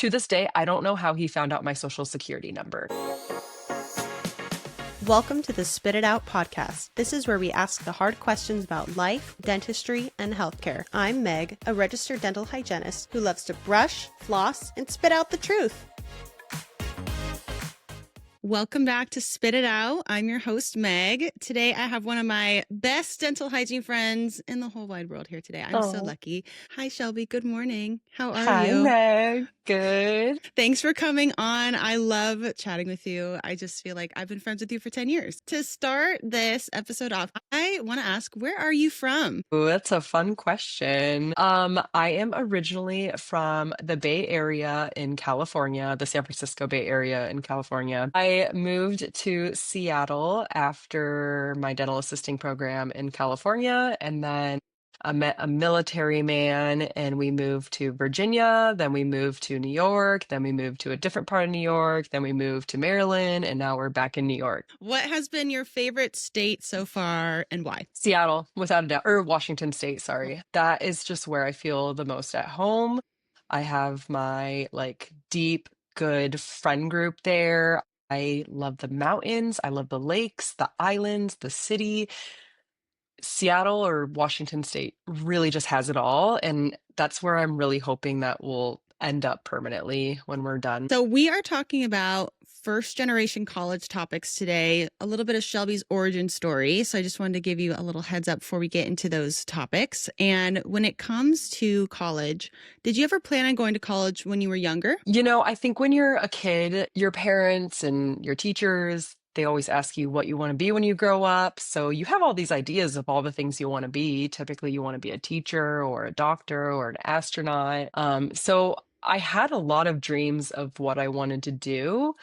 To this day, I don't know how he found out my social security number. Welcome to the Spit It Out podcast. This is where we ask the hard questions about life, dentistry, and healthcare. I'm Meg, a registered dental hygienist who loves to brush, floss, and spit out the truth. Welcome back to Spit It Out. I'm your host, Meg. Today, I have one of my best dental hygiene friends in the whole wide world here today. I'm so lucky. Hi, Shelby. Good morning. How are Hi, you? Meg. Good. Thanks for coming on. I love chatting with you. I just feel like I've been friends with you for 10 years. To start this episode off, I want to ask, where are you from? Ooh, that's a fun question. I am originally from the Bay Area in California, the San Francisco Bay Area in California. I moved to Seattle after my dental assisting program in California, and then I met a military man and we moved to Virginia, then we moved to New York, then we moved to a different part of New York, then we moved to Maryland, and now we're back in New York. What has been your favorite state so far and why? Seattle, without a doubt, or Washington State, sorry. That is just where I feel the most at home. I have my deep, good friend group there. I love the mountains. I love the lakes, the islands, the city. Seattle or Washington State really just has it all. And that's where I'm really hoping that we'll end up permanently when we're done. So we are talking about first generation college topics today, a little bit of Shelby's origin story. So I just wanted to give you a little heads up before we get into those topics. And when it comes to college, did you ever plan on going to college when you were younger? I think when you're a kid, your parents and your teachers, they always ask you what you want to be when you grow up. So you have all these ideas of all the things you want to be. Typically, you want to be a teacher or a doctor or an astronaut. So I had a lot of dreams of what I wanted to do.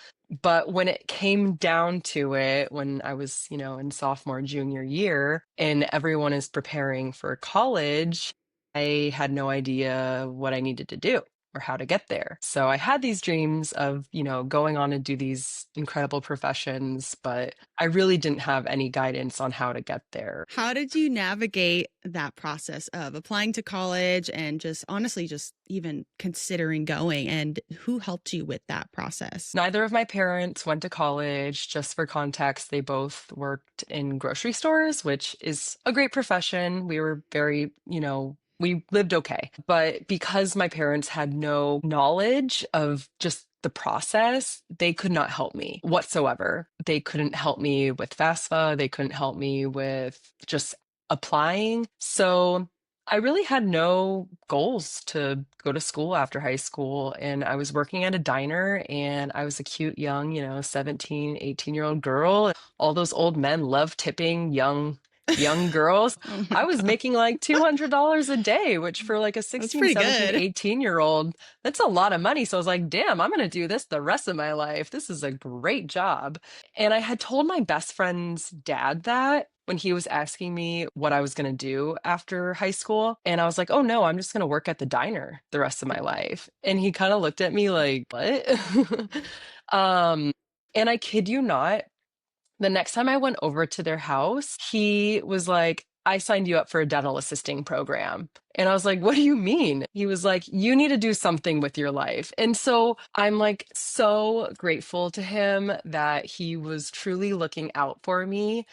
But when it came down to it, when I was, in sophomore, junior year, and everyone is preparing for college, I had no idea what I needed to do or how to get there. So I had these dreams of, going on to do these incredible professions, but I really didn't have any guidance on how to get there. How did you navigate that process of applying to college and just honestly, just even considering going, and who helped you with that process? Neither of my parents went to college. Just for context, they both worked in grocery stores, which is a great profession. We were very, we lived okay. But because my parents had no knowledge of just the process, they could not help me whatsoever. They couldn't help me with FAFSA. They couldn't help me with just applying. So I really had no goals to go to school after high school. And I was working at a diner and I was a cute young, 17, 18-year-old girl. All those old men love tipping young girls. Oh I was God. making like $200 a day, which for like a 16, pretty 17, good. 18-year-old, that's a lot of money. So I was like, damn, I'm going to do this the rest of my life. This is a great job. And I had told my best friend's dad that when he was asking me what I was going to do after high school. And I was like, oh no, I'm just going to work at the diner the rest of my life. And he kind of looked at me like, what? And I kid you not, the next time I went over to their house, he was like, I signed you up for a dental assisting program. And I was like, what do you mean? He was like, you need to do something with your life. And so I'm like so grateful to him that he was truly looking out for me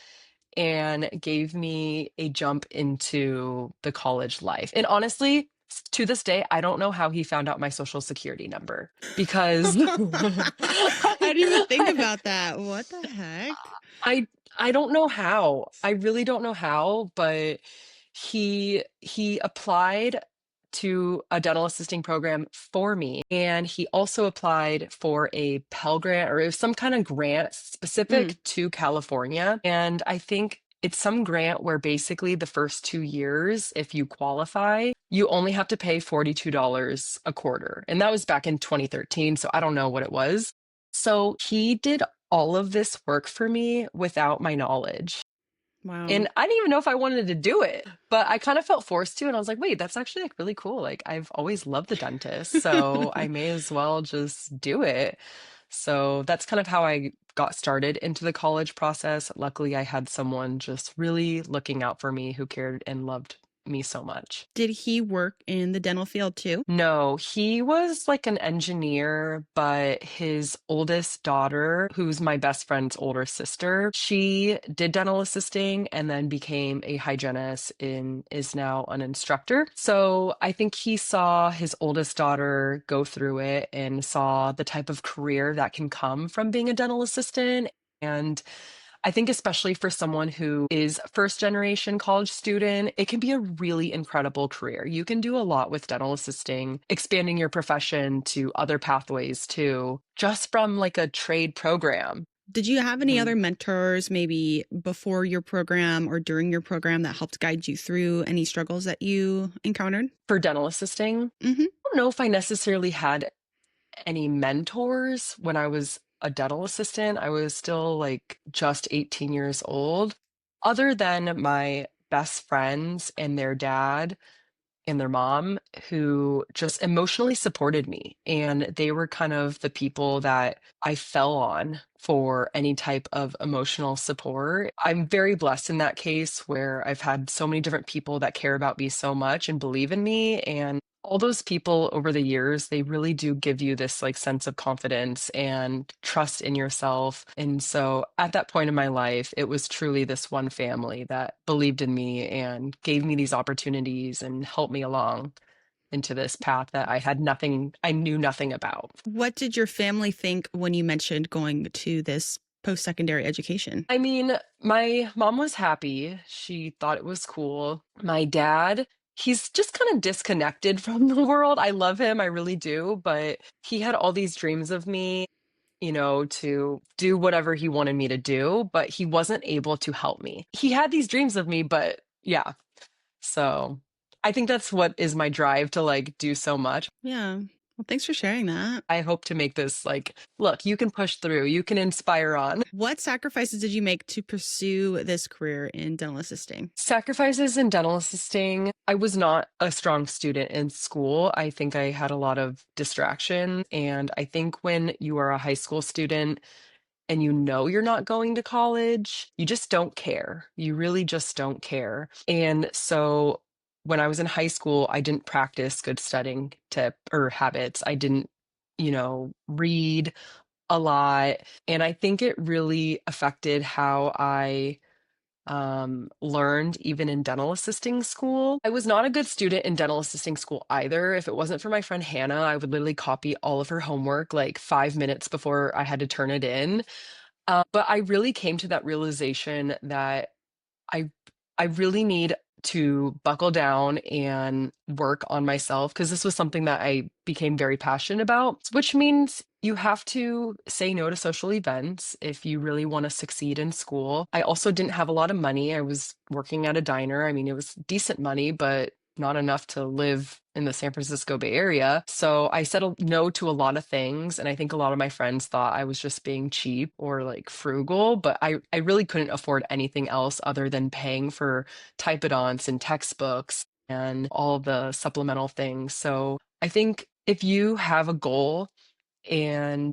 and gave me a jump into the college life. And honestly, to this day, I don't know how he found out my social security number because I didn't even think about that. What the heck? I don't know how. I really don't know how, but he applied to a dental assisting program for me. And he also applied for a Pell Grant, or it was some kind of grant specific to California. And I think it's some grant where basically the first 2 years, if you qualify, you only have to pay $42 a quarter. And that was back in 2013. So I don't know what it was. So he did all of this work for me without my knowledge. Wow. And I didn't even know if I wanted to do it, but I kind of felt forced to. And I was like, wait, that's actually like really cool. Like I've always loved the dentist, so I may as well just do it. So that's kind of how I got started into the college process. Luckily, I had someone just really looking out for me who cared and loved me so much. Did he work in the dental field too? No, he was like an engineer, but his oldest daughter, who's my best friend's older sister, she did dental assisting and then became a hygienist and is now an instructor. So I think he saw his oldest daughter go through it and saw the type of career that can come from being a dental assistant. And I think especially for someone who is a first generation college student, it can be a really incredible career. You can do a lot with dental assisting, expanding your profession to other pathways too, just from like a trade program. Did you have any Mhm. other mentors, maybe before your program or during your program, that helped guide you through any struggles that you encountered? For dental assisting, Hmm. I don't know if I necessarily had any mentors when I was a dental assistant. I was still like just 18 years old, other than my best friends and their dad and their mom who just emotionally supported me. And they were kind of the people that I fell on for any type of emotional support. I'm very blessed in that case where I've had so many different people that care about me so much and believe in me. And all those people over the years, they really do give you this like sense of confidence and trust in yourself. And so at that point in my life, it was truly this one family that believed in me and gave me these opportunities and helped me along into this path that I knew nothing about. What did your family think when you mentioned going to this post secondary education? I mean, my mom was happy. She thought it was cool. My dad, he's just kind of disconnected from the world. I love him, I really do, but he had all these dreams of me, to do whatever he wanted me to do, but he wasn't able to help me. He had these dreams of me, but yeah. So I think that's what is my drive to like do so much. Yeah. Well, thanks for sharing that. I hope to make this like, look, you can push through, you can inspire on. What sacrifices did you make to pursue this career in dental assisting? Sacrifices in dental assisting. I was not a strong student in school. I think I had a lot of distraction. And I think when you are a high school student, and you know you're not going to college, you just don't care. You really just don't care. And so when I was in high school, I didn't practice good studying tip or habits. I didn't, read a lot. And I think it really affected how I learned even in dental assisting school. I was not a good student in dental assisting school either. If it wasn't for my friend Hannah, I would literally copy all of her homework like 5 minutes before I had to turn it in. But I really came to that realization that I I really need to buckle down and work on myself because this was something that I became very passionate about, which means you have to say no to social events if you really want to succeed in school. I also didn't have a lot of money. I was working at a diner. I mean, it was decent money, but not enough to live in the San Francisco Bay Area. So I said no to a lot of things. And I think a lot of my friends thought I was just being cheap or like frugal, but I really couldn't afford anything else other than paying for typodonts and textbooks and all the supplemental things. So I think if you have a goal and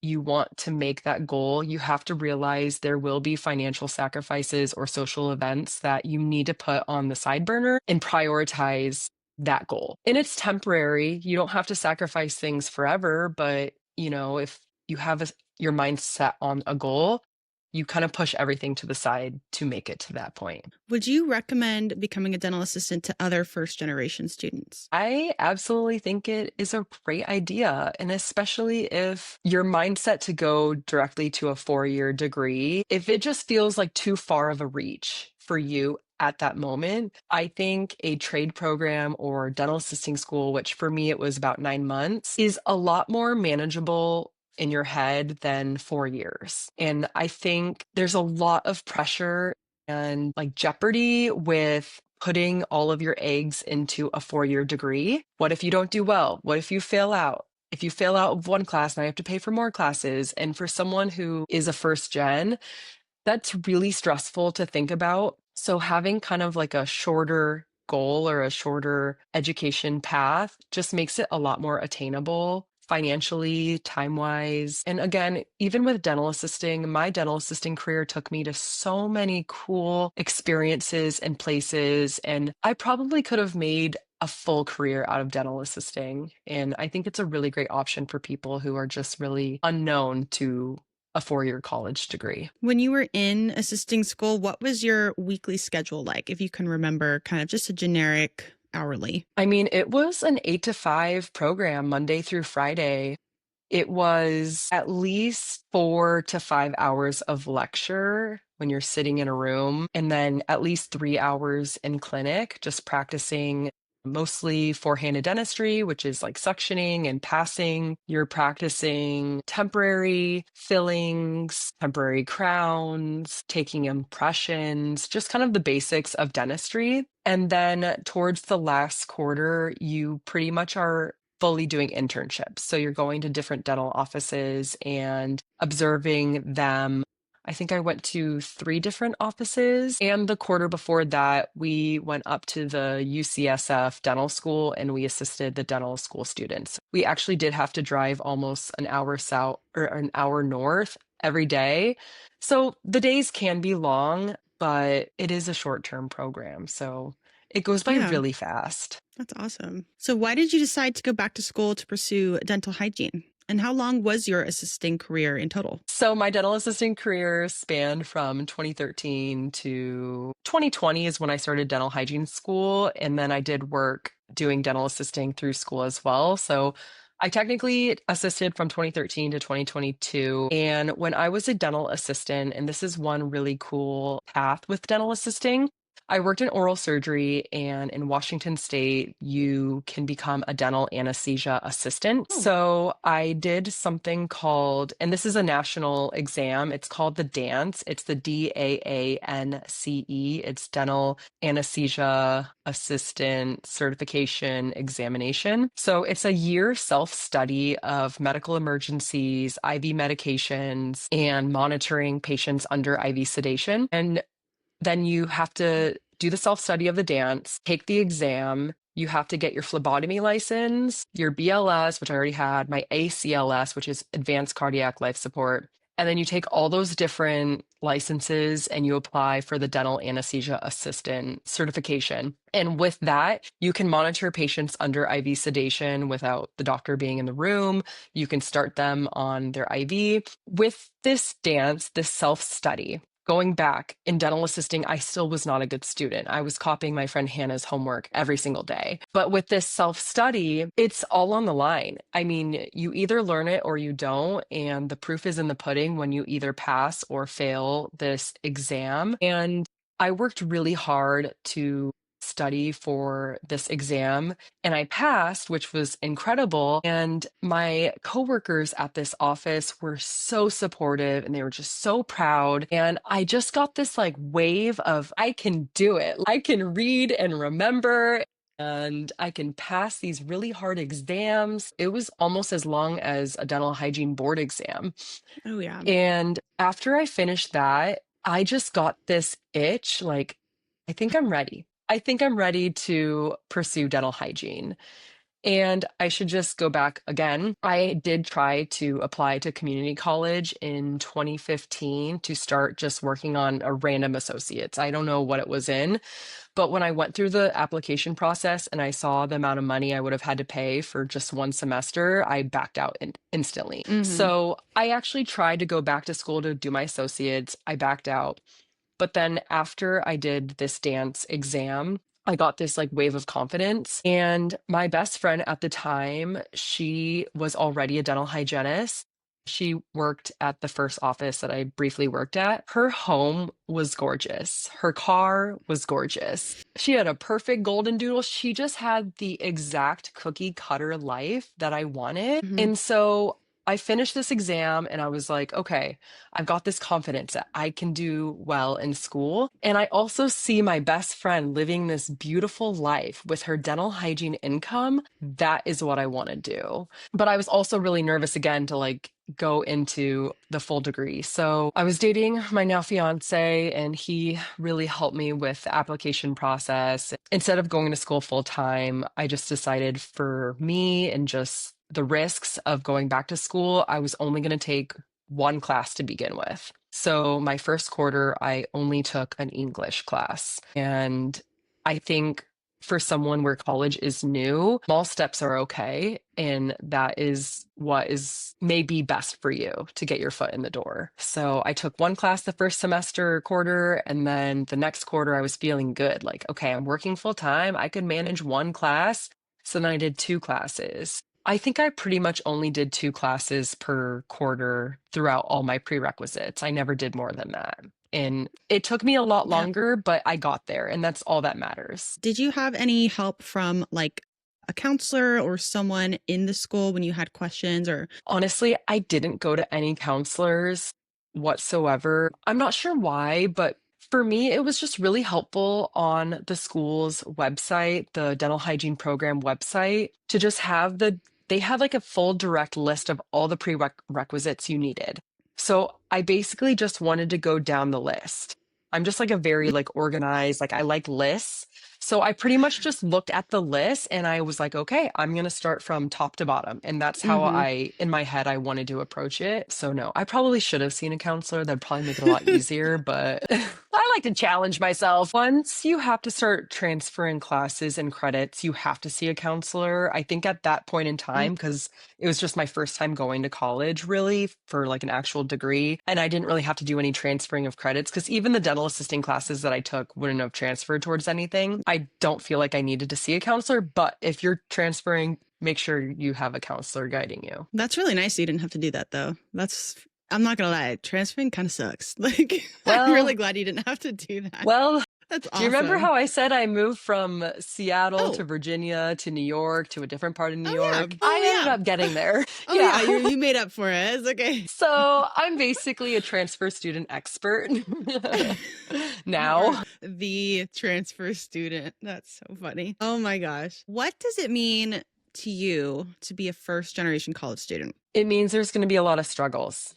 you want to make that goal, you have to realize there will be financial sacrifices or social events that you need to put on the side burner and prioritize that goal. And it's temporary. You don't have to sacrifice things forever, but if you have your mind set on a goal, you kind of push everything to the side to make it to that point. Would you recommend becoming a dental assistant to other first generation students? I absolutely think it is a great idea. And especially if your mindset to go directly to a 4-year degree, if it just feels like too far of a reach for you at that moment, I think a trade program or dental assisting school, which for me it was about 9 months, is a lot more manageable in your head than 4 years. And I think there's a lot of pressure and like jeopardy with putting all of your eggs into a 4-year degree. What if you don't do well? What if you fail out? If you fail out of one class, now you have to pay for more classes. And for someone who is a first gen, that's really stressful to think about. So having kind of like a shorter goal or a shorter education path just makes it a lot more attainable financially, time-wise. And again, even with dental assisting, my dental assisting career took me to so many cool experiences and places, and I probably could have made a full career out of dental assisting. And I think it's a really great option for people who are just really unknown to a four-year college degree. When you were in assisting school, what was your weekly schedule like? If you can remember, kind of just a generic hourly. I mean, it was an 8 to 5 program, Monday through Friday. It was at least 4 to 5 hours of lecture when you're sitting in a room, and then at least 3 hours in clinic, just practicing mostly four-handed dentistry, which is like suctioning and passing. You're practicing temporary fillings, temporary crowns, taking impressions, just kind of the basics of dentistry. And then towards the last quarter, you pretty much are fully doing internships. So you're going to different dental offices and observing them. I think I went to 3 different offices. And the quarter before that, we went up to the UCSF dental school and we assisted the dental school students. We actually did have to drive almost an hour south or an hour north every day. So the days can be long, but it is a short-term program. So it goes by Yeah, really fast. that's awesome. So, why did you decide to go back to school to pursue dental hygiene? And how long was your assisting career in total? So my dental assisting career spanned from 2013 to 2020 is when I started dental hygiene school. And then I did work doing dental assisting through school as well. So I technically assisted from 2013 to 2022. And when I was a dental assistant, and this is one really cool path with dental assisting, I worked in oral surgery, and in Washington State, you can become a dental anesthesia assistant. Oh. So I did something called, and this is a national exam, it's called the DANCE. It's the DAANCE. It's Dental Anesthesia Assistant Certification Examination. So it's a year self-study of medical emergencies, IV medications, and monitoring patients under IV sedation. And then you have to do the self-study of the dance, take the exam. You have to get your phlebotomy license, your BLS, which I already had, my ACLS, which is Advanced Cardiac Life Support. And then you take all those different licenses and you apply for the dental anesthesia assistant certification. And with that, you can monitor patients under IV sedation without the doctor being in the room. You can start them on their IV. With this dance, this self-study, going back in dental assisting, I still was not a good student. I was copying my friend Hannah's homework every single day. But with this self-study, it's all on the line. I mean, you either learn it or you don't. And the proof is in the pudding when you either pass or fail this exam. And I worked really hard to study for this exam and I passed, which was incredible. And my coworkers at this office were so supportive and they were just so proud. And I just got this like wave of, I can do it. I can read and remember and I can pass these really hard exams. It was almost as long as a dental hygiene board exam. Oh, yeah. And after I finished that, I just got this itch like, I think I'm ready. I think I'm ready to pursue dental hygiene. And I should just go back again. I did try to apply to community college in 2015 to start just working on a random associates. I don't know what it was in, but when I went through the application process and I saw the amount of money I would have had to pay for just one semester, I backed out instantly. Mhm. So I actually tried to go back to school to do my associates. I backed out. But then after I did this dance exam, I got this like wave of confidence. And my best friend at the time, she was already a dental hygienist. She worked at the first office that I briefly worked at. Her home was gorgeous. Her car was gorgeous. She had a perfect golden doodle. She just had the exact cookie cutter life that I wanted. Mhm. And so I finished this exam and I was like, okay, I've got this confidence that I can do well in school. And I also see my best friend living this beautiful life with her dental hygiene income. That is what I want to do. But I was also really nervous again to like go into the full degree. So I was dating my now fiance and he really helped me with the application process. Instead of going to school full time, I just decided for me and just the risks of going back to school, I was only going to take one class to begin with. So my first quarter, I only took an English class. And I think for someone where college is new, small steps are okay. And that is what is maybe best for you to get your foot in the door. So I took one class the first semester quarter, and then the next quarter I was feeling good. Like, okay, I'm working full time. I could manage one class. So then I did two classes. I think I pretty much only did two classes per quarter throughout all my prerequisites. I never did more than that. And it took me a lot Yeah. longer, but I got there, and that's all that matters. Did you have any help from like a counselor or someone in the school when you had questions or? Honestly, I didn't go to any counselors whatsoever. I'm not sure why, but for me, it was just really helpful on the school's website, the dental hygiene program website, to just have they had like a full direct list of all the prerequisites you needed. So I basically just wanted to go down the list. I'm just like a very like organized, like I like lists. So I pretty much just looked at the list and I was like, okay, I'm going to start from top to bottom. And that's how Mhm. in my head, I wanted to approach it. So no, I probably should have seen a counselor. That'd probably make it a lot easier, but I like to challenge myself. Once you have to start transferring classes and credits, you have to see a counselor. I think at that point in time, because it was just my first time going to college really for like an actual degree. And I didn't really have to do any transferring of credits because even the dental assisting classes that I took wouldn't have transferred towards anything. I don't feel like I needed to see a counselor, but if you're transferring, make sure you have a counselor guiding you. That's really nice you didn't have to do that though. I'm not gonna lie, transferring kind of sucks. Like, I'm really Well, glad you didn't have to do that. well, That's do you remember awesome. how I said I moved from Seattle Oh, to Virginia to New York to a different part of New oh yeah. York? I Oh ended yeah. up getting there. Oh yeah. Yeah. You made up for it. It's okay. So I'm basically a transfer student expert You are now. the transfer student. That's so funny. Oh my gosh. What does it mean to you to be a first generation college student? It means there's going to be a lot of struggles,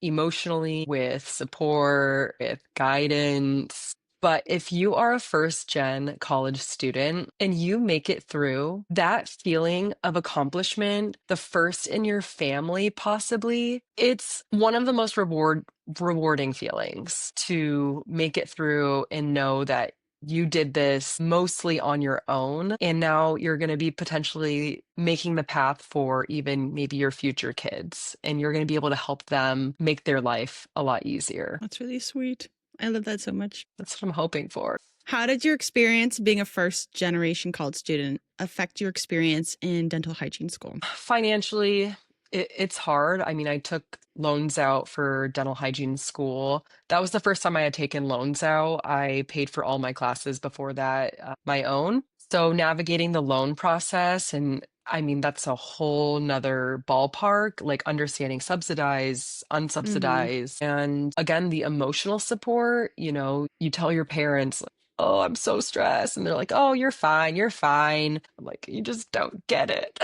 emotionally, with support, with guidance. But if you are a first gen college student and you make it through, that feeling of accomplishment, the first in your family, possibly, it's one of the most rewarding feelings to make it through and know that you did this mostly on your own, and now you're going to be potentially making the path for even maybe your future kids, and you're going to be able to help them make their life a lot easier. That's really sweet. I love that so much. That's what I'm hoping for. How did your experience being a first generation college student affect your experience in dental hygiene school? Financially, it's hard. I mean, I took loans out for dental hygiene school. That was the first time I had taken loans out. I paid for all my classes before that, my own. So navigating the loan process, and I mean, that's a whole nother ballpark, like understanding subsidized, Mm-hmm. unsubsidized. And again, the emotional support, you tell your parents, oh, I'm so stressed. And they're like, oh, you're fine. You're fine. I'm like, you just don't get it.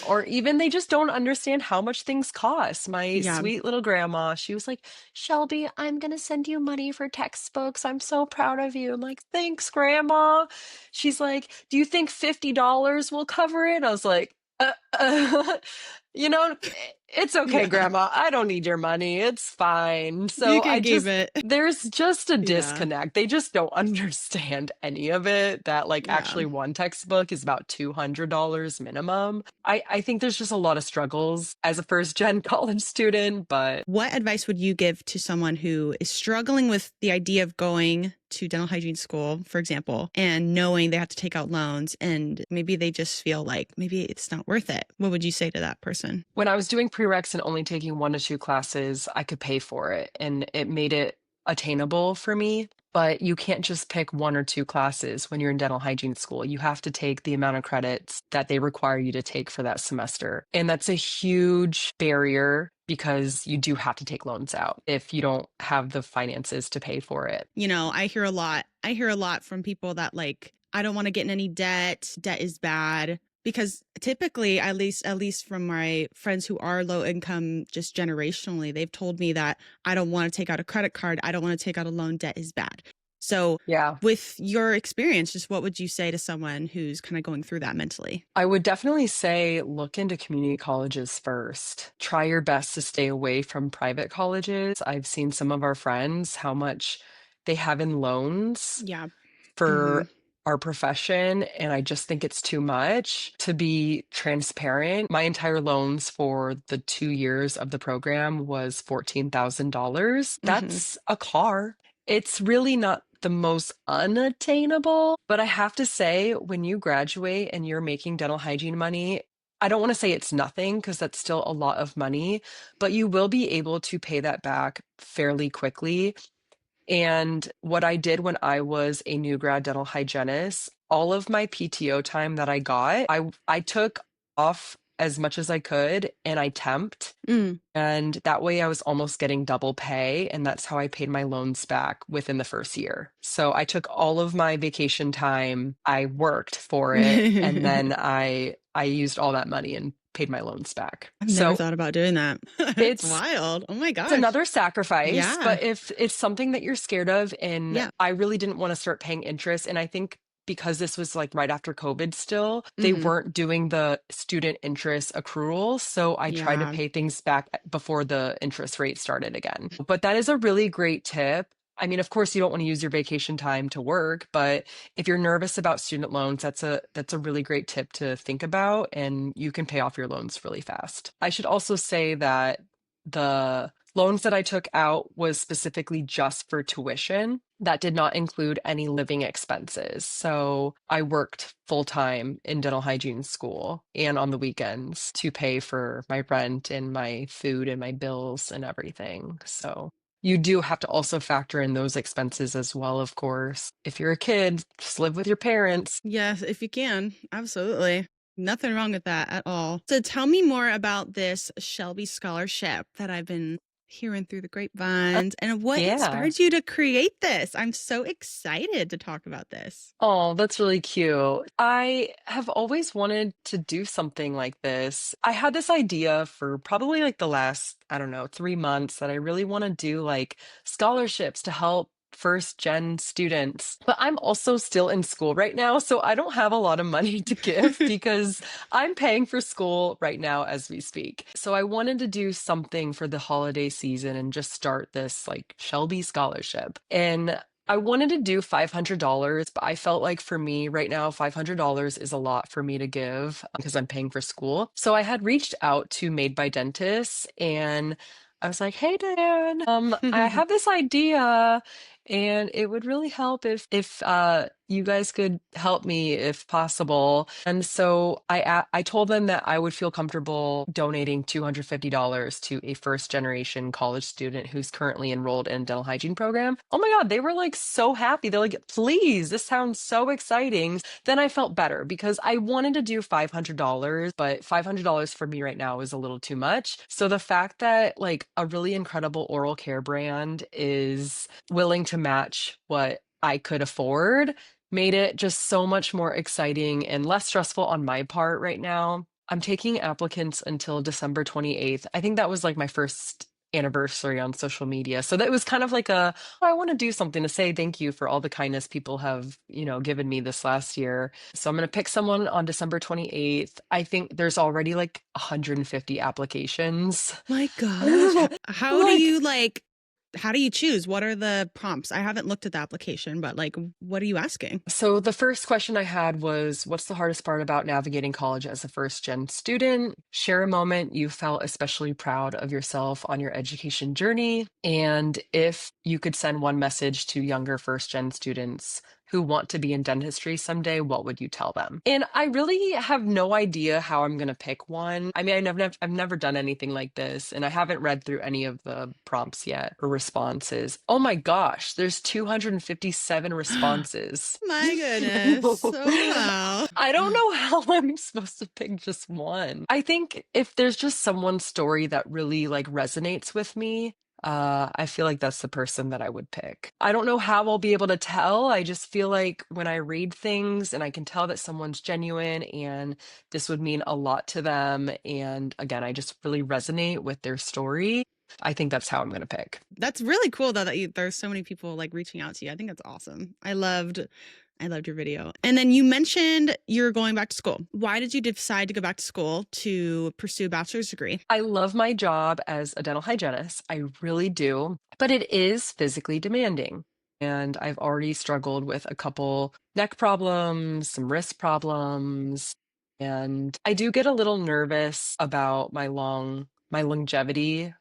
Or even they just don't understand how much things cost. My Yeah. sweet little grandma, she was like, Shelby, I'm going to send you money for textbooks. I'm so proud of you. I'm like, thanks, grandma. She's like, do you think $50 will cover it? I was like, uh, uh, you know, it's okay, Yeah. grandma. I don't need your money. It's fine. You So can keep it. there's just a Yeah. disconnect. They just don't understand any of it. That, like, Yeah. actually one textbook is about $200 minimum. I think there's just a lot of struggles as a first gen college student, but What advice would you give to someone who is struggling with the idea of going to dental hygiene school, for example, and knowing they have to take out loans and maybe they just feel like maybe it's not worth it? What would you say to that person? when I was doing prereqs and only taking one to two classes, I could pay for it and it made it attainable for me. But you can't just pick one or two classes when you're in dental hygiene school. You have to take the amount of credits that they require you to take for that semester. And that's a huge barrier because you do have to take loans out if you don't have the finances to pay for it. You know, I hear a lot. I hear a lot from people that like, I don't want to get in any debt. Debt is bad. Because typically, at least from my friends who are low income, just generationally, they've told me that I don't want to take out a credit card. I don't want to take out a loan. Debt is bad. So, Yeah. with your experience, just what would you say to someone who's kind of going through that mentally? I would definitely say look into community colleges first. Try your best to stay away from private colleges. I've seen some of our friends how much they have in loans Yeah. Hmm. for our profession, and I just think it's too much. To be transparent, my entire loans for the 2 years of the program was $14,000. Hmm. That's a car. It's really not the most unattainable, but I have to say, when you graduate and you're making dental hygiene money, I don't want to say it's nothing because that's still a lot of money, but you will be able to pay that back fairly quickly. And what I did when I was a new grad dental hygienist, all of my PTO time that I got, I took off as much as I could and I temped. Mm. And that way I was almost getting double pay. And that's how I paid my loans back within the first year. So I took all of my vacation time, I worked for it, and then I used all that money and paid my loans back. I've never So thought about doing that. That's it's wild. Oh my it's gosh. another sacrifice, Yeah. but if it's something that you're scared of, and Yeah. I really didn't want to start paying interest, and I think because this was like right after COVID still, they Hmm. weren't doing the student interest accrual. So I tried to Yeah. pay things back before the interest rate started again. But that is a really great tip. I mean, of course, you don't want to use your vacation time to work, but if you're nervous about student loans, that's a really great tip to think about, and you can pay off your loans really fast. I should also say that the loans that I took out was specifically just for tuition. That did not include any living expenses. So I worked full time in dental hygiene school and on the weekends to pay for my rent and my food and my bills and everything. So you do have to also factor in those expenses as well, of course. If you're a kid, just live with your parents. Yes, if you can. Absolutely. Nothing wrong with that at all. So tell me more about this Shelby Scholarship that I've been hearing through the Uh, grapevines and what yeah. inspired you to create this. I'm so excited to talk about this. Oh, that's really cute. I have always wanted to do something like this. I had this idea for probably like the last, I don't know, 3 months that I really want to do like scholarships to help first gen students. But I'm also still in school right now, so I don't have a lot of money to give because I'm paying for school right now as we speak. So I wanted to do something for the holiday season and just start this like Shelby Scholarship. And I wanted to do $500, but I felt like for me right now, $500 is a lot for me to give because I'm paying for school. So I had reached out to Made by Dentists and I was like, "Hey Dan, I have this idea and it would really help if you guys could help me if possible." And so I told them that I would feel comfortable donating $250 to a first generation college student who's currently enrolled in a dental hygiene program. Oh my God, they were like so happy. They're like, "Please, this sounds so exciting." Then I felt better because I wanted to do $500, but $500 for me right now is a little too much. So the fact that like a really incredible oral care brand is willing to match what I could afford made it just so much more exciting and less stressful on my part right now. I'm taking applicants until December 28th. I think that was like my first anniversary on social media. So that was kind of like I want to do something to say thank you for all the kindness people have, given me this last year. So I'm going to pick someone on December 28th. I think there's already like 150 applications. My gosh. How do Like, you how do you choose? What are the prompts? I haven't looked at the application, but what are you asking? so the first question I had was, what's the hardest part about navigating college as a first gen student? Share a moment you felt especially proud of yourself on your education journey. And if you could send one message to younger first gen students who want to be in dentistry someday, what would you tell them? And I really have no idea how I'm going to pick one. I mean, I've never done anything like this, and I haven't read through any of the prompts yet or responses. Oh my gosh, there's 257 responses. My goodness. Oh, wow. I don't know how I'm supposed to pick just one. I think if there's just someone's story that really like resonates with me, I feel like that's the person that I would pick. I don't know how I'll be able to tell. I just feel like when I read things and I can tell that someone's genuine and this would mean a lot to them. And again, I just really resonate with their story. I think that's how I'm going to pick. That's really cool though that there's so many people like reaching out to you. I think that's awesome. I loved your video. And then you mentioned you're going back to school. Why did you decide to go back to school to pursue a bachelor's degree? I love my job as a dental hygienist. I really do, but it is physically demanding. And I've already struggled with a couple neck problems, some wrist problems, and I do get a little nervous about my longevity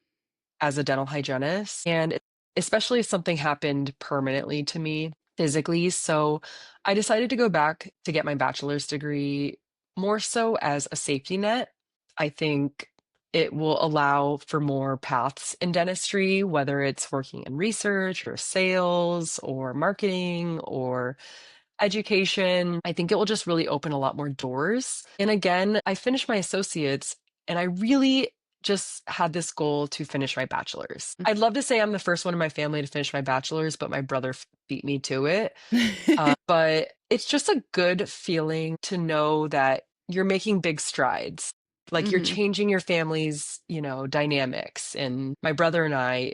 as a dental hygienist. And especially if something happened permanently to me physically. So I decided to go back to get my bachelor's degree more so as a safety net. I think it will allow for more paths in dentistry, whether it's working in research or sales or marketing or education. I think it will just really open a lot more doors. And again, I finished my associates and I really just had this goal to finish my bachelor's. I'd love to say I'm the first one in my family to finish my bachelor's, but my brother beat me to it. But it's just a good feeling to know that you're making big strides. Like you're Mhm. changing your family's, dynamics. And my brother and I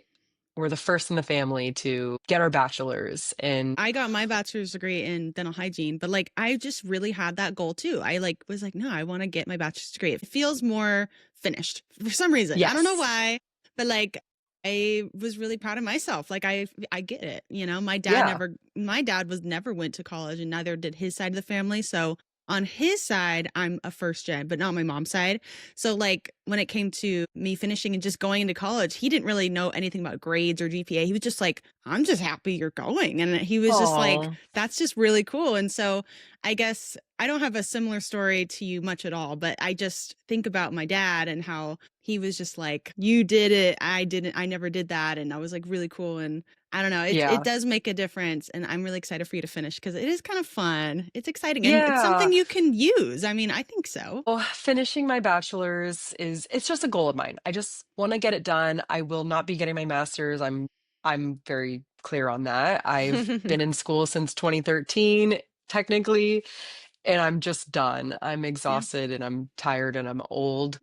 were the first in the family to get our bachelor's. And I got my bachelor's degree in dental hygiene, but like I just really had that goal too. I like was like, no, I want to get my bachelor's degree. It feels more finished for some reason. I don't know yes. why, but like I was really proud of myself. Like I get it. You know, Yeah. my dad was never went to college and neither did his side of the family. So on his side, I'm a first gen, but not my mom's side. So like when it came to me finishing and just going into college, he didn't really know anything about grades or GPA. He was just like, I'm just happy you're going. And he was just like, Oh, that's just really cool. And so I guess I don't have a similar story to you much at all, but I just think about my dad and how he was just like, you did it. I didn't, I never did that. And I was like really cool. And I don't know, it yeah. does make a difference. And I'm really excited for you to finish because it is kind of fun. It's exciting and it's Yeah. something you can use. I mean, I think so. Well, finishing my bachelor's it's just a goal of mine. I just want to get it done. I will not be getting my master's. I'm very clear on that. I've been in school since 2013, technically, and I'm just done. I'm Yeah. exhausted and I'm tired and I'm old.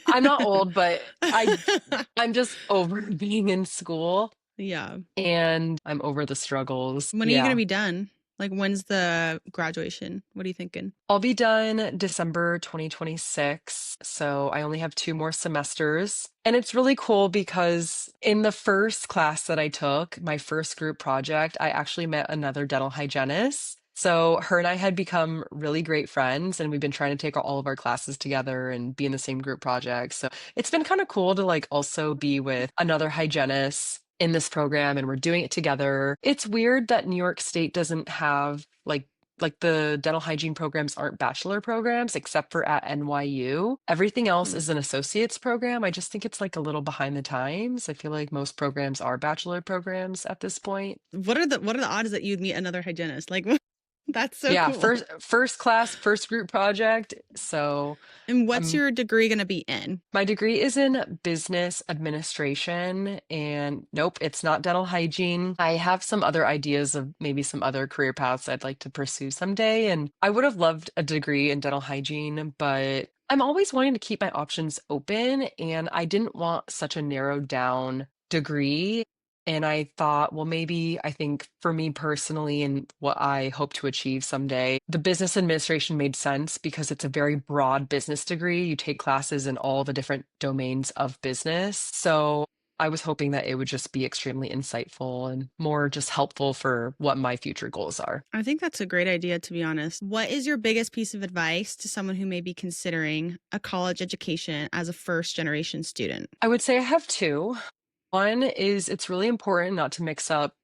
I'm not old, but I'm just over being in school Yeah. and I'm over the struggles. When are you going to Yeah. be done? Like, when's the graduation? What are you thinking? I'll be done December 2026. So I only have 2 more semesters. And it's really cool because in the first class that I took, my first group project, I actually met another dental hygienist. So her and I had become really great friends, and we've been trying to take all of our classes together and be in the same group project. So it's been kind of cool to like also be with another hygienist in this program and we're doing it together. It's weird that New York State doesn't have like the dental hygiene programs aren't bachelor programs except for at NYU. Everything else Hmm. is an associate's program. I just think it's like a little behind the times. I feel like most programs are bachelor programs at this point. What are the odds that you'd meet another hygienist? Like, that's so Yeah, cool. first class, first group project. So And what's I'm your degree going to be in? my degree is in business administration, and nope, it's not dental hygiene. I have some other ideas of maybe some other career paths I'd like to pursue someday, and I would have loved a degree in dental hygiene, but I'm always wanting to keep my options open, and I didn't want such a narrowed down degree. And I thought, well, maybe I think for me personally and what I hope to achieve someday, the business administration made sense because it's a very broad business degree. You take classes in all the different domains of business. So I was hoping that it would just be extremely insightful and more just helpful for what my future goals are. I think that's a great idea, to be honest. What is your biggest piece of advice to someone who may be considering a college education as a first generation student? I would say I have two. One is it's really important not to mix up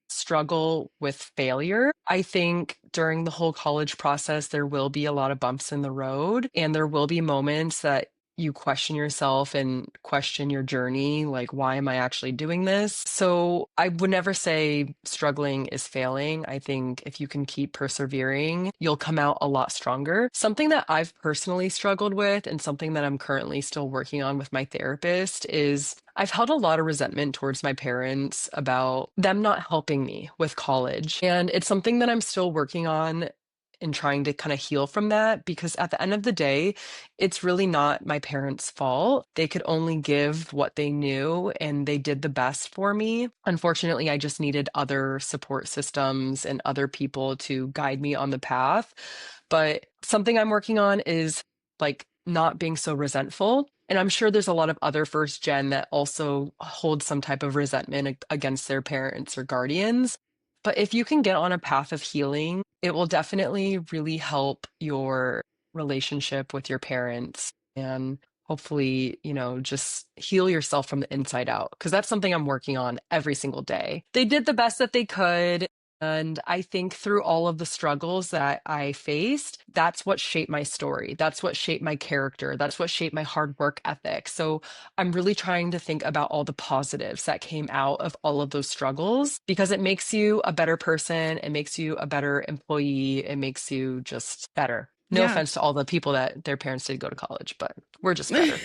struggle with failure. I think during the whole college process, there will be a lot of bumps in the road, and there will be moments that you question yourself and question your journey. Like, why am I actually doing this? So, I would never say struggling is failing. I think if you can keep persevering, you'll come out a lot stronger. Something that I've personally struggled with, and something that I'm currently still working on with my therapist, is I've held a lot of resentment towards my parents about them not helping me with college. And it's something that I'm still working on in trying to kind of heal from that, because at the end of the day, it's really not my parents' fault. They could only give what they knew and they did the best for me. Unfortunately, I just needed other support systems and other people to guide me on the path. But something I'm working on is like not being so resentful. And I'm sure there's a lot of other first gen that also hold some type of resentment against their parents or guardians. But if you can get on a path of healing, it will definitely really help your relationship with your parents and hopefully, just heal yourself from the inside out. Because that's something I'm working on every single day. They did the best that they could. And I think through all of the struggles that I faced, that's what shaped my story. That's what shaped my character. That's what shaped my hard work ethic. So I'm really trying to think about all the positives that came out of all of those struggles because it makes you a better person. It makes you a better employee. It makes you just better. No Yeah. offense to all the people that their parents did go to college, but we're just better.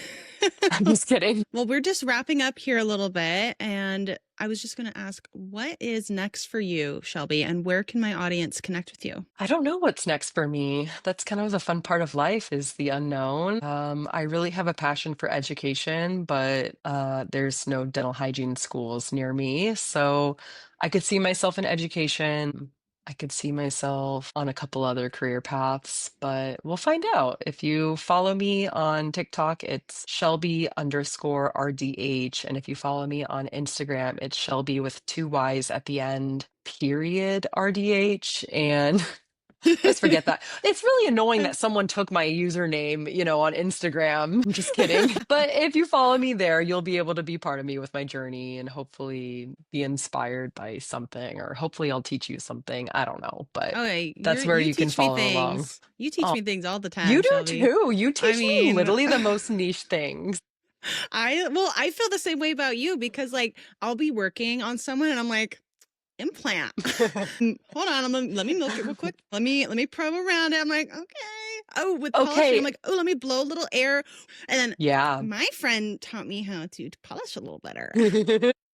I'm just kidding. Well, we're just wrapping up here a little bit. And I was just going to ask, what is next for you, Shelby? And where can my audience connect with you? I don't know what's next for me. That's kind of the fun part of life is the unknown. I really have a passion for education, but there's no dental hygiene schools near me. So I could see myself in education. I could see myself on a couple other career paths, but we'll find out. If you follow me on TikTok, it's Shelby _RDH. And if you follow me on Instagram, it's Shelby with 2 Y's at the end, period RDH. And I always forget that. It's really annoying that someone took my username, on Instagram. I'm just kidding. But if you follow me there, you'll be able to be part of me with my journey and hopefully be inspired by something, or hopefully I'll teach you something. I don't know, but Okay, that's where you can teach me follow along. things. You teach Oh, me things all the time, you do Shelby. too. You teach me mean- literally the most niche things. I feel the same way about you because like I'll be working on someone and I'm like, implant. Hold on, let me milk it real quick. Let me probe around it. I'm like, okay. Oh, with polishing, I'm like, oh, let me blow a little air. And then Yeah. my friend taught me how to polish a little better.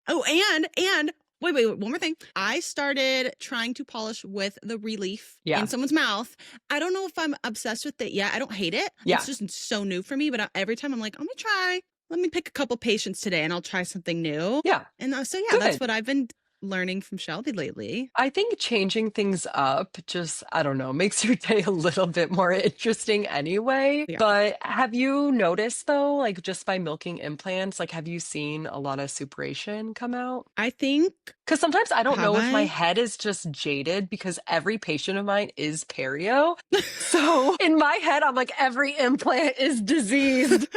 Oh, and wait, one more thing. I started trying to polish with the relief in someone's mouth. I don't know if I'm obsessed with it yet. I don't hate it. Yeah. It's just so new for me. But every time I'm like, I'm going to try. Let me pick a couple patients today and I'll try something new. Yeah. And so, Good. that's what I've been learning from Shelby lately. I think changing things up just, I don't know, makes your day a little bit more interesting anyway. Yeah. But have you noticed though, like just by milking implants, like have you seen a lot of suppuration come out? I think. Because sometimes I don't Have know if my I? head is just jaded because every patient of mine is perio. So in my head, I'm like, every implant is diseased.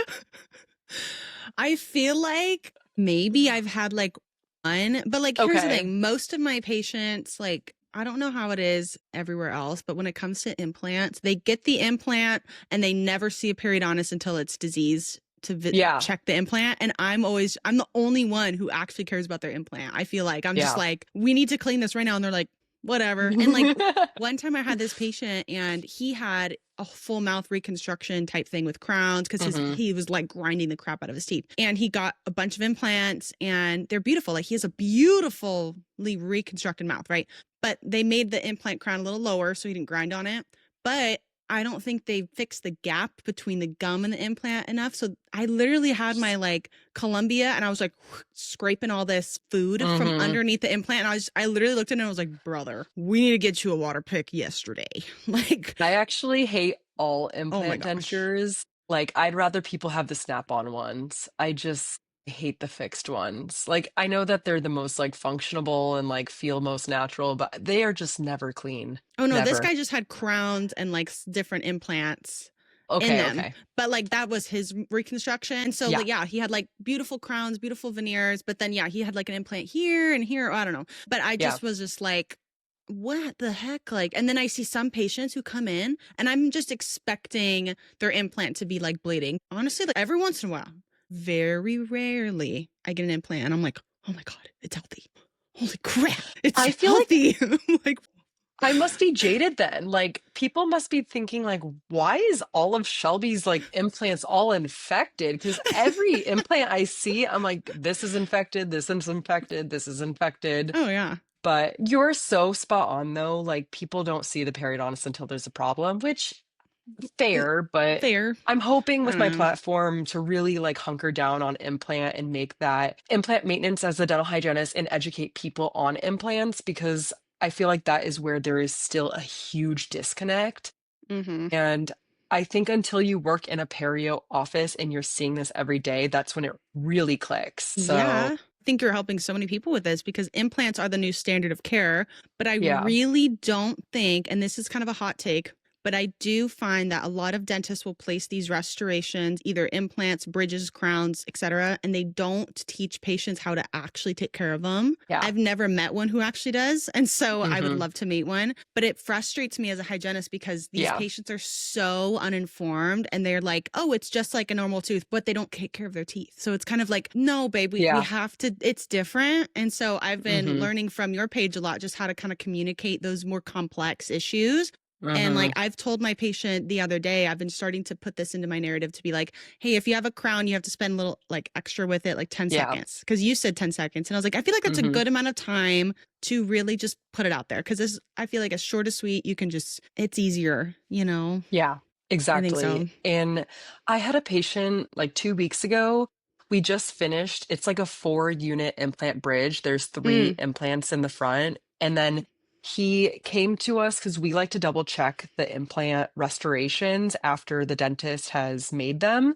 I feel like maybe I've had like one, but like here's the Okay. thing. Most of my patients, like I don't know how it is everywhere else, but when it comes to implants, they get the implant and they never see a periodontist until it's diseased to check the implant. And I'm the only one who actually cares about their implant. I feel like I'm just like, we need to clean this right now. And they're like, whatever. And like one time I had this patient and he had a full mouth reconstruction type thing with crowns because he was like grinding the crap out of his teeth. And he got a bunch of implants and they're beautiful. Like he has a beautifully reconstructed mouth, right? But they made the implant crown a little lower so he didn't grind on it. But I don't think they fixed the gap between the gum and the implant enough. So I literally had my like Columbia and I was like scraping all this food from underneath the implant. And I literally looked at it and I was like, brother, we need to get you a water pick yesterday. Like I actually hate all implant dentures. Like I'd rather people have the snap-on ones. I just hate the fixed ones. Like I know that they're the most like functional and like feel most natural, but they are just never clean. Oh no, this Never. guy just had crowns and like different implants in Okay, them. okay. But like that was his reconstruction. And so like, he had like beautiful crowns, beautiful veneers, but then he had like an implant here and here. I don't know. But I just was just like, what the heck? Like, and then I see some patients who come in and I'm just expecting their implant to be like bleeding. Honestly, like every once in a while, very rarely I get an implant and I'm like, oh my God, it's healthy. Holy crap. It's I feel healthy. Like I must be jaded then. Like people must be thinking like, why is all of Shelby's like implants all infected? Because every implant I see, I'm like, this is infected, this is infected, this is infected. Oh yeah. But you're so spot on though. Like people don't see the periodontist until there's a problem, which Mm, fair, but fair. I'm hoping I with don't my know. platform to really like hunker down on implant and make that implant maintenance as a dental hygienist and educate people on implants because I feel like that is where there is still a huge disconnect. Mm-hmm. And I think until you work in a perio office and you're seeing this every day, that's when it really clicks. So, Yeah. I think you're helping so many people with this because implants are the new standard of care. But I yeah, really don't think, and this is kind of a hot take, but I do find that a lot of dentists will place these restorations, either implants, bridges, crowns, etc., and they don't teach patients how to actually take care of them. yeah, I've never met one who actually does, and so I would hmm love to meet one. But it frustrates me as a hygienist because these yeah, patients are so uninformed and they're like, oh, it's just like a normal tooth, but they don't take care of their teeth. So it's kind of like, no, babe, we yeah, have to, it's different. And so I've been hmm learning from your page a lot just how to kind of communicate those more complex issues. And hmm like I've told my patient the other day, I've been starting to put this into my narrative to be like, hey, if you have a crown, you have to spend a little like extra with it, like 10 yeah, seconds. Cause you said 10 seconds. And I was like, I feel like that's a hmm good amount of time to really just put it out there. Cause this, I feel like it's short and sweet. You can just, it's easier, you know? yeah, I think exactly. so. And I had a patient like 2 weeks ago. We just finished, it's like a 4 unit implant bridge. There's three Mm. implants in the front. And then he came to us because we like to double check the implant restorations after the dentist has made them.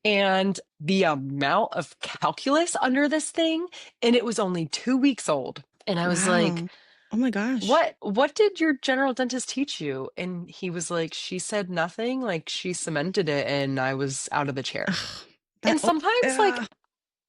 And the amount of calculus under this thing, and it was only 2 weeks old. And I was like, Wow. Oh my gosh. what did your general dentist teach you? And he was like, she said nothing, like she cemented it and I was out of the chair. Ugh, that, And oh, sometimes like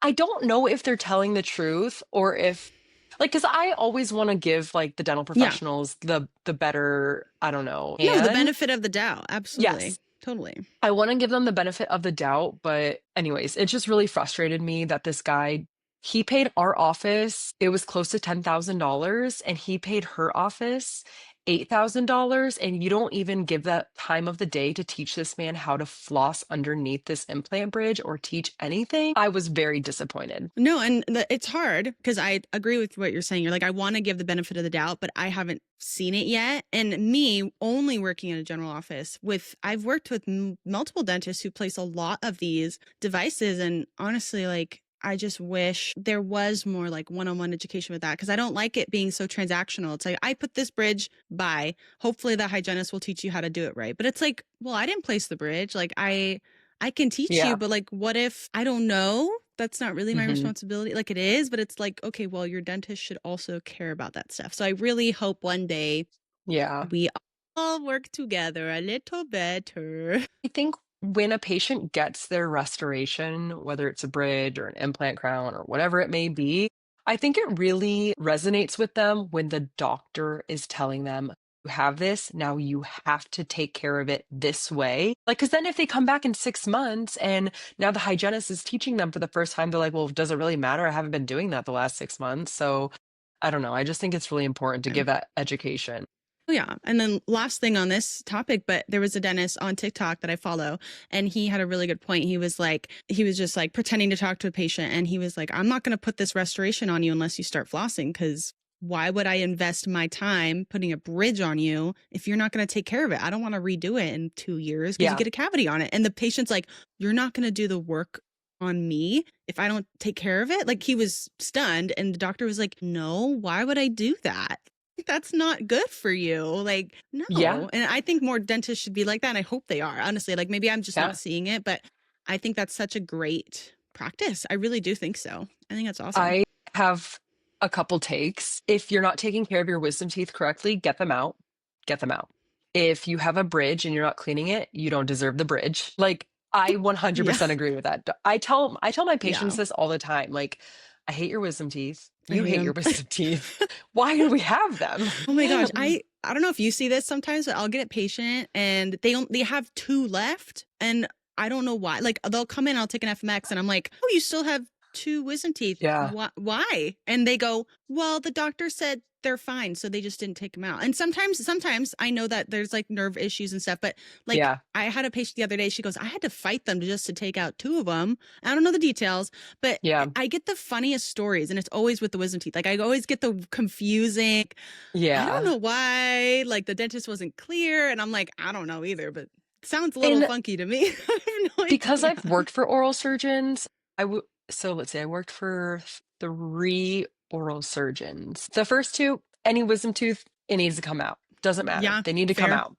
I don't know if they're telling the truth or if like because I always want to give like the dental yeah. professionals the better, I don't know. No, the And benefit of the doubt. Absolutely. yes, Totally. I want to give them the benefit of the doubt, but anyways, it just really frustrated me that this guy, he paid our office, it was close to $10,000, and he paid her office $8,000, and you don't even give that time of the day to teach this man how to floss underneath this implant bridge or teach anything. I was very disappointed. No, and it's hard because I agree with what you're saying. You're like, I want to give the benefit of the doubt, but I haven't seen it yet. And me only working in a general office with, I've worked with multiple dentists who place a lot of these devices. And honestly, like, I just wish there was more like one-on-one education with that because I don't like it being so transactional. It's like, I put this bridge by, hopefully the hygienist will teach you how to do it right. But it's like, well, I didn't place the bridge. Like, I can teach you, Yeah. but like, what if I don't know? That's not really my hmm responsibility. Like it is, but it's like, okay, well, your dentist should also care about that stuff. So I really hope one day Yeah. we all work together a little better. I think when a patient gets their restoration, whether it's a bridge or an implant crown or whatever it may be, I think it really resonates with them when the doctor is telling them, you have this, now you have to take care of it this way. Like, because then if they come back in 6 months and now the hygienist is teaching them for the first time, they're like, well, does it really matter? I haven't been doing that the last 6 months. So I don't know. I just think it's really important to give that education. Oh, yeah. And then last thing on this topic, but there was a dentist on TikTok that I follow, and he had a really good point. He was like, he was just like pretending to talk to a patient. And he was like, I'm not going to put this restoration on you unless you start flossing. Cause why would I invest my time putting a bridge on you if you're not going to take care of it? I don't want to redo it in 2 years because you Yeah. get a cavity on it. And the patient's like, you're not going to do the work on me if I don't take care of it. Like he was stunned. And the doctor was like, no, why would I do that? That's not good for you. Like, Yeah. no. And I think more dentists should be like that. And I hope they are, honestly. Like, maybe I'm just Yeah. not seeing it, but I think that's such a great practice. I really do think so. I think that's awesome. I have a couple takes. If you're not taking care of your wisdom teeth correctly, get them out. Get them out. If you have a bridge and you're not cleaning it, you don't deserve the bridge. Like I Yeah. 100% agree with that. I tell my Yeah. patients this all the time. Like I hate your wisdom teeth. I You hate hate your them. wisdom teeth. Why do we have them? Oh my gosh. I don't know if you see this sometimes, but I'll get a patient and they have two left and I don't know why. Like they'll come in, I'll take an FMX and I'm like, oh, you still have 2 wisdom teeth. Yeah. Why? And they go, well, the doctor said they're fine, so they just didn't take them out. And sometimes I know that there's like nerve issues and stuff, but like Yeah. I had a patient the other day, she goes, I had to fight them to take out 2 of them. I don't know the details, but Yeah. I get the funniest stories, and it's always with the wisdom teeth. Like I always get the confusing, I don't Yeah. know why, like the dentist wasn't clear. And I'm like, I don't know either, but it sounds a little And funky to me. I have no because idea. I've worked for oral surgeons, so let's say I worked for 3 oral surgeons. The first 2, any wisdom tooth, it needs to come out. Doesn't matter. Yeah, They need to come fair. out.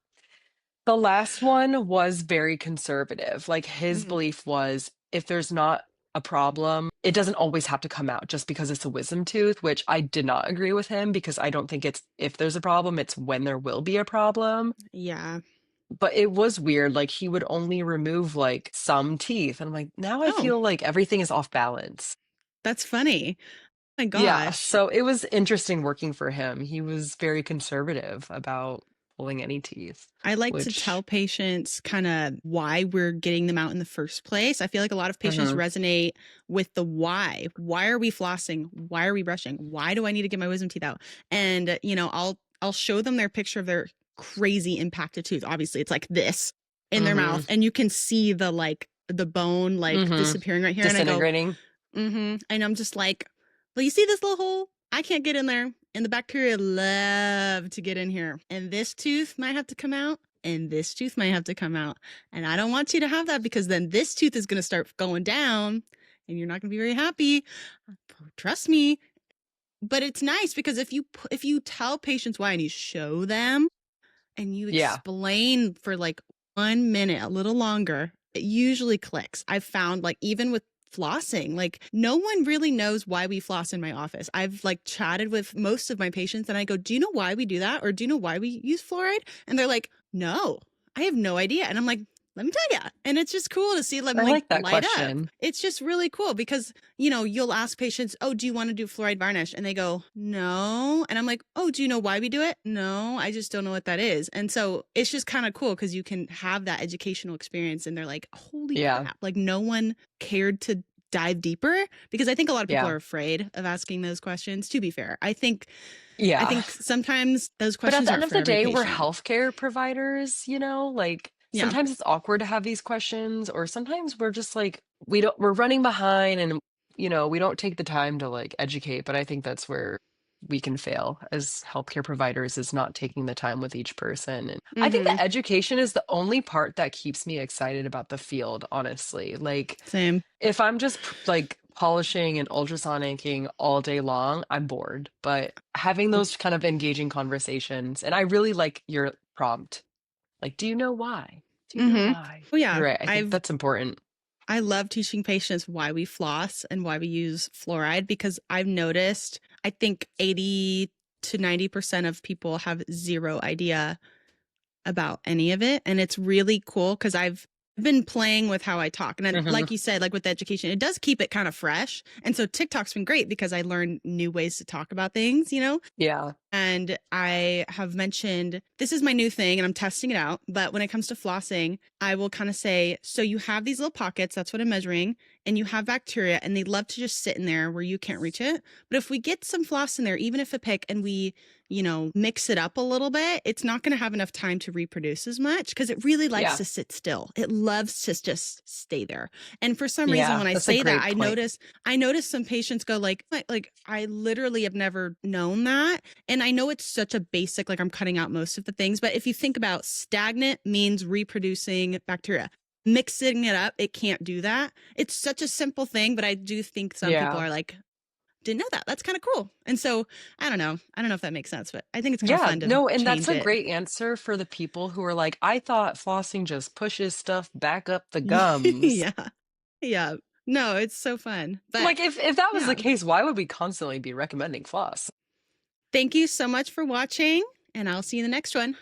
The last one was very conservative. Like his Mhm. belief was if there's not a problem, it doesn't always have to come out just because it's a wisdom tooth, which I did not agree with him because I don't think it's if there's a problem, it's when there will be a problem. Yeah. But it was weird. Like he would only remove like some teeth. And I'm like, now I Oh, feel like everything is off balance. that's funny. Oh my Yeah. gosh. So it was interesting working for him. He was very conservative about pulling any teeth, I like to tell which, patients kind of why we're getting them out in the first place. I feel like a lot of patients Mhm. resonate with the why. Why are we flossing? Why are we brushing? Why do I need to get my wisdom teeth out? And I'll show them their picture of their crazy impacted tooth. Obviously, it's like this in their Mhm. mouth, and you can see the bone like Mhm. disappearing right here. And I go, Disintegrating. And I'm just like, well, you see this little hole? I can't get in there. And the bacteria love to get in here. And this tooth might have to come out. And this tooth might have to come out. And I don't want you to have that because then this tooth is going to start going down and you're not going to be very happy. Trust me. But it's nice because if you tell patients why and you show them and you Yeah. explain for like 1 minute, a little longer, it usually clicks. I've found like even with flossing, like no one really knows why we floss in my office. I've like chatted with most of my patients and I go, do you know why we do that? Or do you know why we use fluoride? And they're like, no, I have no idea. And I'm like, let me tell you. And it's just cool to see them I like like that light up. question. It's just really cool because, you'll ask patients, oh, do you want to do fluoride varnish? And they go, no. And I'm like, oh, do you know why we do it? No, I just don't know what that is. And so it's just kind of cool because you can have that educational experience and they're like, holy Yeah. crap. Like no one cared to dive deeper because I think a lot of people Yeah. are afraid of asking those questions, to be fair. I think Yeah. sometimes those But at questions the end aren't of for the every day, we're patient. healthcare providers, like Yeah. sometimes it's awkward to have these questions, or sometimes we're just like, we're running behind and, we don't take the time to like educate. But I think that's where we can fail as healthcare providers is not taking the time with each person. And I think Mm-hmm. the education is the only part that keeps me excited about the field, honestly. Like, Same. if I'm just like polishing and ultrasonicking all day long, I'm bored. But having those kind of engaging conversations, and I really like your prompt. Like, do you know why? Do you know Mm-hmm. why? Oh yeah. You're right. I think that's important. I love teaching patients why we floss and why we use fluoride because I've noticed I think 80 to 90% of people have zero idea about any of it. And it's really cool because I've been playing with how I talk. And then, Hmm. like you said, like with the education, it does keep it kind of fresh. And so TikTok's been great because I learn new ways to talk about things. Yeah. And I have mentioned this is my new thing and I'm testing it out. But when it comes to flossing, I will kind of say, so you have these little pockets, that's what I'm measuring, and you have bacteria and they love to just sit in there where you can't reach it. But if we get some floss in there, even if a pick and we, mix it up a little bit, it's not going to have enough time to reproduce as much because it really likes Yeah. to sit still. It loves to just stay there. And for some reason, Yeah. when I That's a say that, great point. I notice some patients go like I literally have never known that. And I know it's such a basic, like I'm cutting out most of the things, but if you think about stagnant means reproducing bacteria. Mixing it up, it can't do that. It's such a simple thing, but I do think some people Yeah. are like, didn't know that. That's kind of cool. And so I don't know. I don't know if that makes sense, but I think it's kind of Yeah. fun to No, and that's change a it. great answer for the people who are like, I thought flossing just pushes stuff back up the gums. Yeah. Yeah. No, it's so fun. But Like, if that was yeah. the case, why would we constantly be recommending floss? Thank you so much for watching, and I'll see you in the next one.